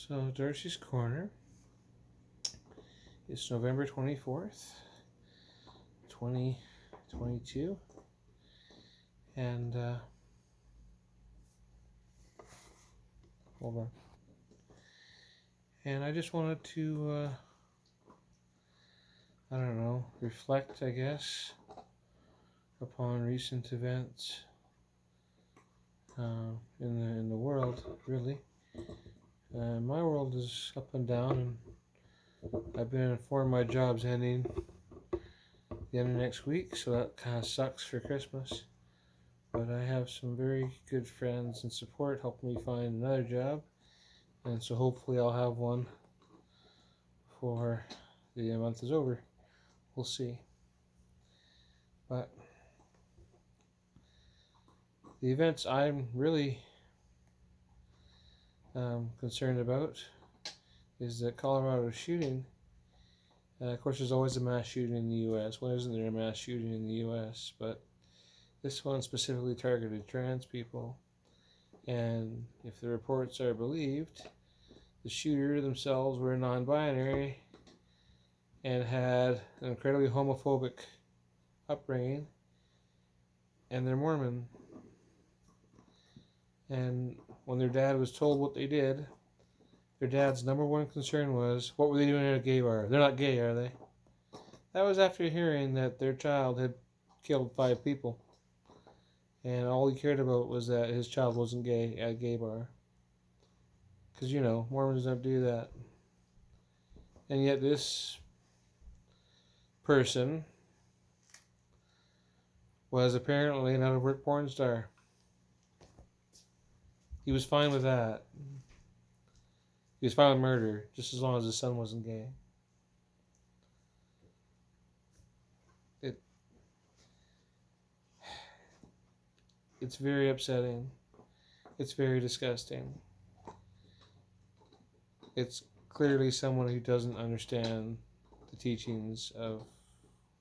So, Darci's Corner is November 24th, 2022. And, hold on. And I just wanted to, reflect, I guess, upon recent events in the world, really. My world is up and down, and I've been informed my job's ending the end of next week, so that kind of sucks for Christmas. But I have some very good friends and support helping me find another job, and so hopefully I'll have one before the month is over. We'll see. But the events I'm really concerned about is the Colorado shooting. Of course, there's always a mass shooting in the U.S. When isn't there a mass shooting in the U.S.? But this one specifically targeted trans people. And if the reports are believed, the shooter themselves were non-binary and had an incredibly homophobic upbringing, and they're Mormon. And when their dad was told what they did, their dad's number one concern was, what were they doing at a gay bar? They're not gay, are they? That was after hearing that their child had killed 5 people. And all he cared about was that his child wasn't gay at a gay bar. Because, Mormons don't do that. And yet this person was apparently an out-of-work porn star. He was fine with that. He was fine with murder, just as long as his son wasn't gay. It's very upsetting. It's very disgusting. It's clearly someone who doesn't understand the teachings of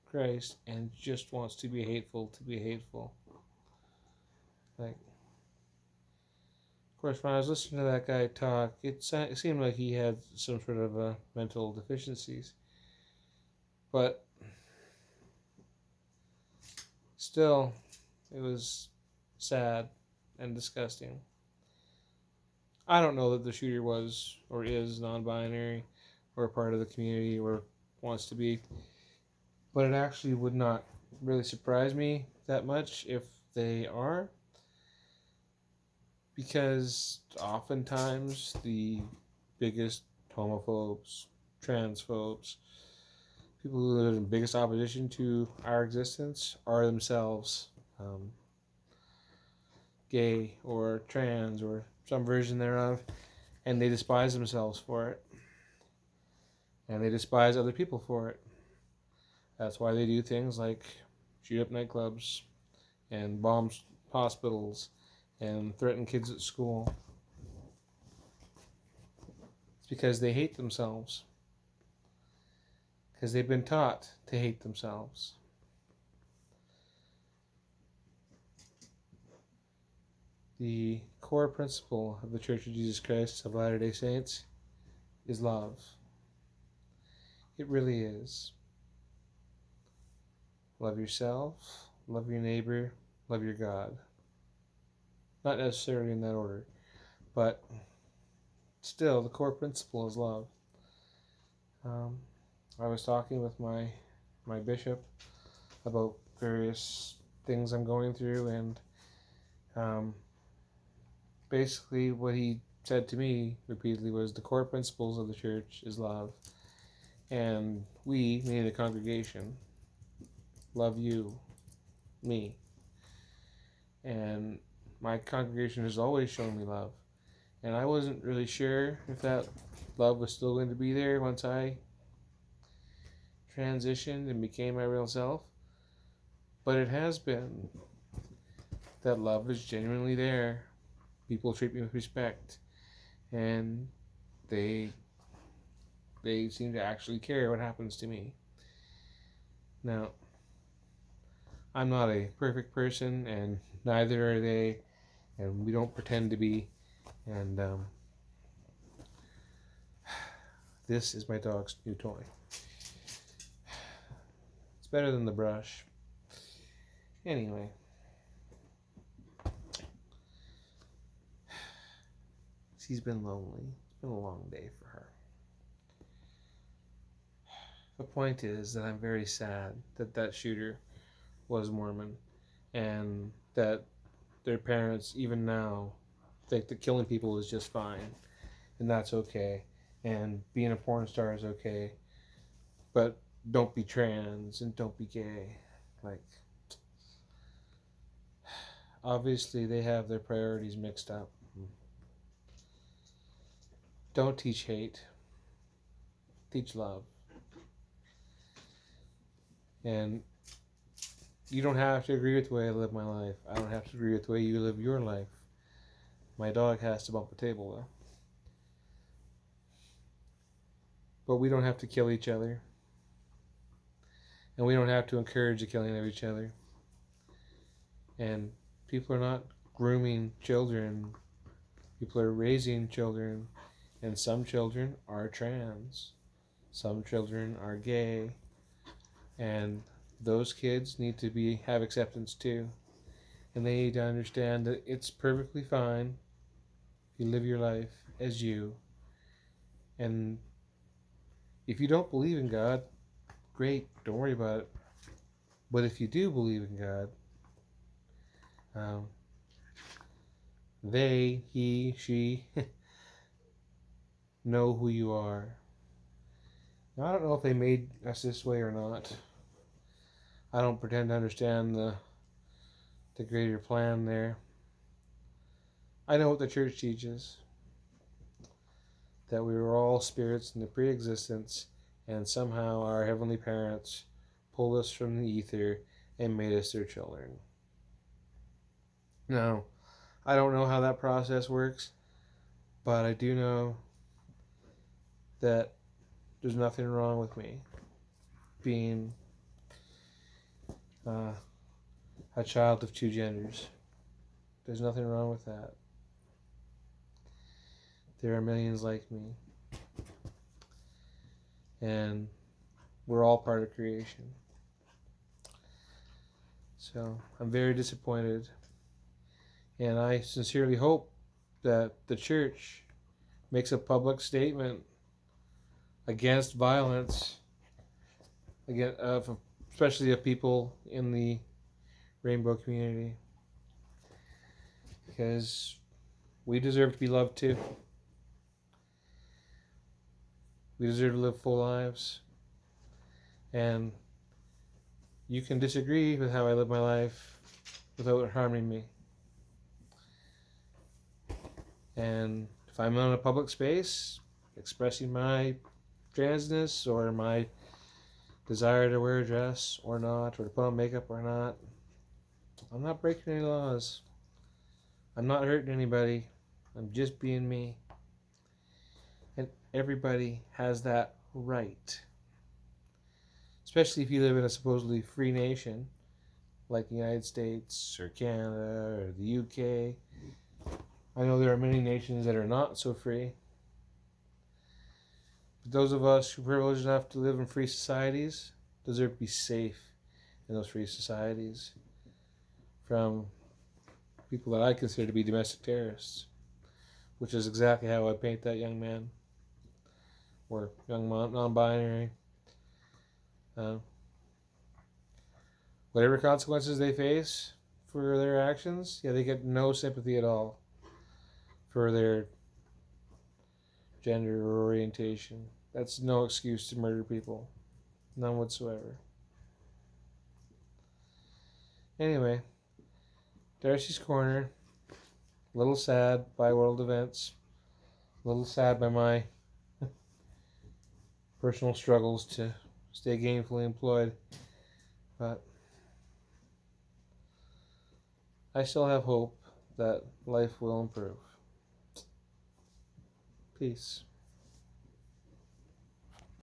Christ and just wants to be hateful to be hateful. Of course, when I was listening to that guy talk, it seemed like he had some sort of mental deficiencies. But still, it was sad and disgusting. I don't know that the shooter was or is non-binary or a part of the community or wants to be, but it actually would not really surprise me that much if they are, because oftentimes the biggest homophobes, transphobes, people who live in biggest opposition to our existence are themselves gay or trans or some version thereof, and they despise themselves for it, and they despise other people for it. That's why they do things like shoot up nightclubs and bomb hospitals and threaten kids at school. It's because they hate themselves, because they've been taught to hate themselves. The core principle of the Church of Jesus Christ of Latter-day Saints is love. It really is. Love yourself, love your neighbor, love your God. Not necessarily in that order, but still the core principle is love. I was talking with my bishop about various things I'm going through, and basically what he said to me repeatedly was the core principles of the church is love, and we, meaning the congregation, love you, me, and my congregation has always shown me love, and I wasn't really sure if that love was still going to be there once I transitioned and became my real self, but it has been. That love is genuinely there. People treat me with respect, and they seem to actually care what happens to me. Now, I'm not a perfect person, and neither are they, and we don't pretend to be, and this is my dog's new toy. It's better than the brush. Anyway. She's been lonely. It's been a long day for her. The point is that I'm very sad that that shooter was Mormon, and that their parents, even now, think that killing people is just fine, and that's okay, and being a porn star is okay, but don't be trans and don't be gay. Like, obviously they have their priorities mixed up. Don't teach hate. Teach love. And you don't have to agree with the way I live my life. I don't have to agree with the way you live your life. My dog has to bump the table, though. But we don't have to kill each other. And we don't have to encourage the killing of each other. And people are not grooming children. People are raising children. And some children are trans. Some children are gay. And those kids need to have acceptance too. And they need to understand that it's perfectly fine if you live your life as you. And if you don't believe in God, great, don't worry about it. But if you do believe in God, they, he, she know who you are. Now, I don't know if they made us this way or not. I don't pretend to understand the greater plan there. I know what the church teaches. That we were all spirits in the pre-existence, and somehow our heavenly parents pulled us from the ether and made us their children. Now, I don't know how that process works, but I do know that there's nothing wrong with me being a child of two genders. There's nothing wrong with that. There are millions like me. And we're all part of creation. So I'm very disappointed. And I sincerely hope that the church makes a public statement against violence, especially of people in the rainbow community. Because we deserve to be loved too. We deserve to live full lives. And you can disagree with how I live my life without harming me. And if I'm in a public space expressing my transness or my desire to wear a dress or not, or to put on makeup or not, I'm not breaking any laws. I'm not hurting anybody. I'm just being me. And everybody has that right. Especially if you live in a supposedly free nation like the United States or Canada or the UK. I know there are many nations that are not so free. But those of us who are privileged enough to live in free societies deserve to be safe in those free societies from people that I consider to be domestic terrorists, which is exactly how I paint that young man or young non-binary. Whatever consequences they face for their actions, they get no sympathy at all for their gender or orientation. That's no excuse to murder people. None whatsoever. Anyway, Darci's Corner. A little sad by world events. A little sad by my personal struggles to stay gainfully employed. But I still have hope that life will improve. Peace.